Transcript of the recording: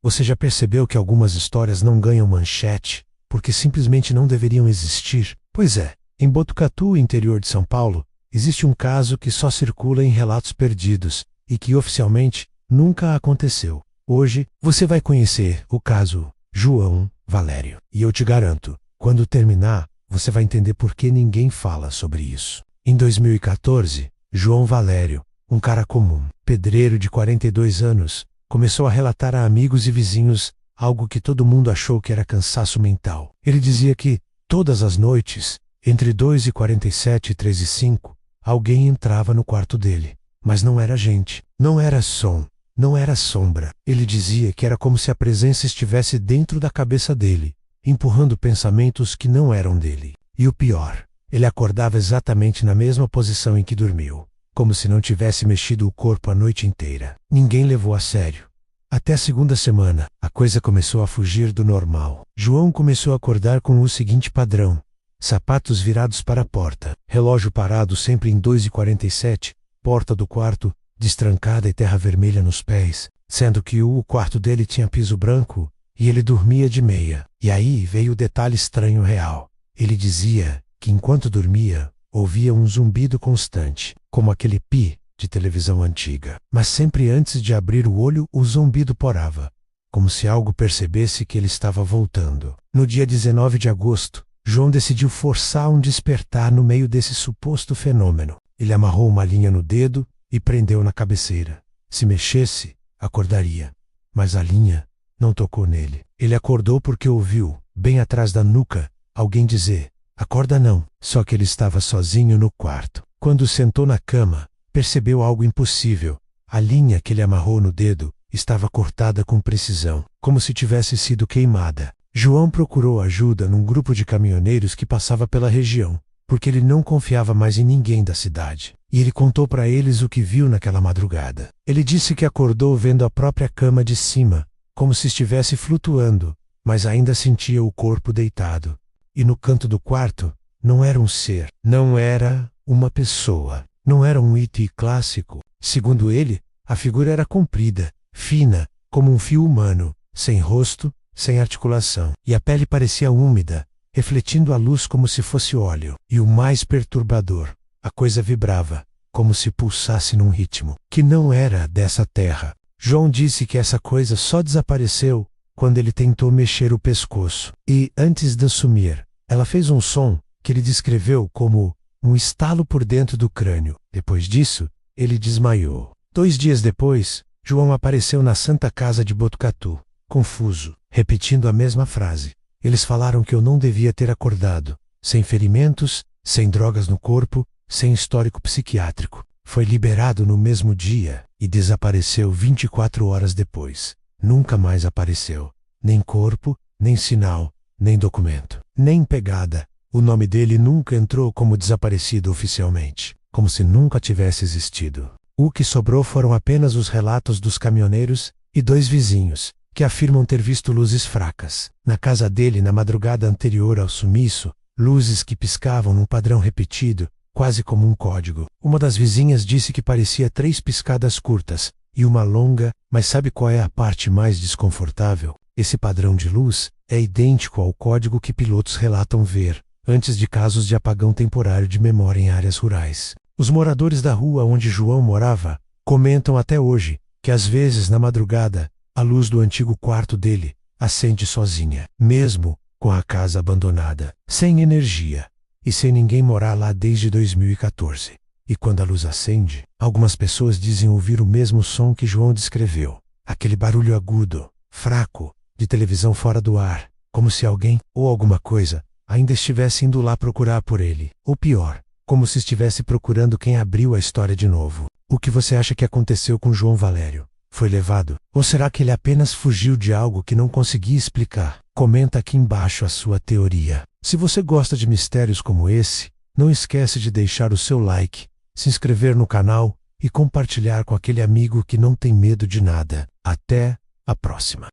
Você já percebeu que algumas histórias não ganham manchete porque simplesmente não deveriam existir? Pois é, em Botucatu, interior de São Paulo, existe um caso que só circula em relatos perdidos e que oficialmente nunca aconteceu. Hoje você vai conhecer o caso João Valério. E eu te garanto, quando terminar, você vai entender por que ninguém fala sobre isso. Em 2014, João Valério, um cara comum, pedreiro de 42 anos, começou a relatar a amigos e vizinhos algo que todo mundo achou que era cansaço mental. Ele dizia que, todas as noites, entre 2h47 e 3h05, alguém entrava no quarto dele. Mas não era gente, não era som, não era sombra. Ele dizia que era como se a presença estivesse dentro da cabeça dele, empurrando pensamentos que não eram dele. E o pior, ele acordava exatamente na mesma posição em que dormiu, como se não tivesse mexido o corpo a noite inteira. Ninguém levou a sério. Até a segunda semana, a coisa começou a fugir do normal. João começou a acordar com o seguinte padrão: sapatos virados para a porta, relógio parado sempre em 2h47, porta do quarto destrancada e terra vermelha nos pés, sendo que o quarto dele tinha piso branco e ele dormia de meia. E aí veio o detalhe estranho real. Ele dizia que enquanto dormia, ouvia um zumbido constante, como aquele pi de televisão antiga. Mas sempre antes de abrir o olho, o zumbido porava, como se algo percebesse que ele estava voltando. No dia 19 de agosto, João decidiu forçar um despertar no meio desse suposto fenômeno. Ele amarrou uma linha no dedo e prendeu na cabeceira. Se mexesse, acordaria. Mas a linha não tocou nele. Ele acordou porque ouviu, bem atrás da nuca, alguém dizer: "Acorda não." Só que ele estava sozinho no quarto. Quando sentou na cama, percebeu algo impossível. A linha que ele amarrou no dedo estava cortada com precisão, como se tivesse sido queimada. João procurou ajuda num grupo de caminhoneiros que passava pela região, porque ele não confiava mais em ninguém da cidade. E ele contou para eles o que viu naquela madrugada. Ele disse que acordou vendo a própria cama de cima, como se estivesse flutuando, mas ainda sentia o corpo deitado. E no canto do quarto, não era um ser, não era uma pessoa, não era um ET clássico. Segundo ele, a figura era comprida, fina, como um fio humano, sem rosto, sem articulação. E a pele parecia úmida, refletindo a luz como se fosse óleo. E o mais perturbador, a coisa vibrava, como se pulsasse num ritmo que não era dessa terra. João disse que essa coisa só desapareceu quando ele tentou mexer o pescoço. E, antes de sumir, ela fez um som que ele descreveu como um estalo por dentro do crânio. Depois disso, ele desmaiou. 2 dias depois, João apareceu na Santa Casa de Botucatu, confuso, repetindo a mesma frase. Eles falaram que eu não devia ter acordado, sem ferimentos, sem drogas no corpo, sem histórico psiquiátrico. Foi liberado no mesmo dia e desapareceu 24 horas depois. Nunca mais apareceu. Nem corpo, nem sinal, nem documento, nem pegada. O nome dele nunca entrou como desaparecido oficialmente, como se nunca tivesse existido. O que sobrou foram apenas os relatos dos caminhoneiros e 2 vizinhos, que afirmam ter visto luzes fracas na casa dele na madrugada anterior ao sumiço, luzes que piscavam num padrão repetido, quase como um código. Uma das vizinhas disse que parecia 3 piscadas curtas e uma longa, mas sabe qual é a parte mais desconfortável? Esse padrão de luz é idêntico ao código que pilotos relatam ver antes de casos de apagão temporário de memória em áreas rurais. Os moradores da rua onde João morava comentam até hoje que às vezes na madrugada a luz do antigo quarto dele acende sozinha, mesmo com a casa abandonada, sem energia e sem ninguém morar lá desde 2014. E quando a luz acende, algumas pessoas dizem ouvir o mesmo som que João descreveu, aquele barulho agudo, fraco, de televisão fora do ar, como se alguém ou alguma coisa ainda estivesse indo lá procurar por ele. Ou pior, como se estivesse procurando quem abriu a história de novo. O que você acha que aconteceu com João Valério? Foi levado? Ou será que ele apenas fugiu de algo que não conseguia explicar? Comenta aqui embaixo a sua teoria. Se você gosta de mistérios como esse, não esquece de deixar o seu like, se inscrever no canal e compartilhar com aquele amigo que não tem medo de nada. Até a próxima.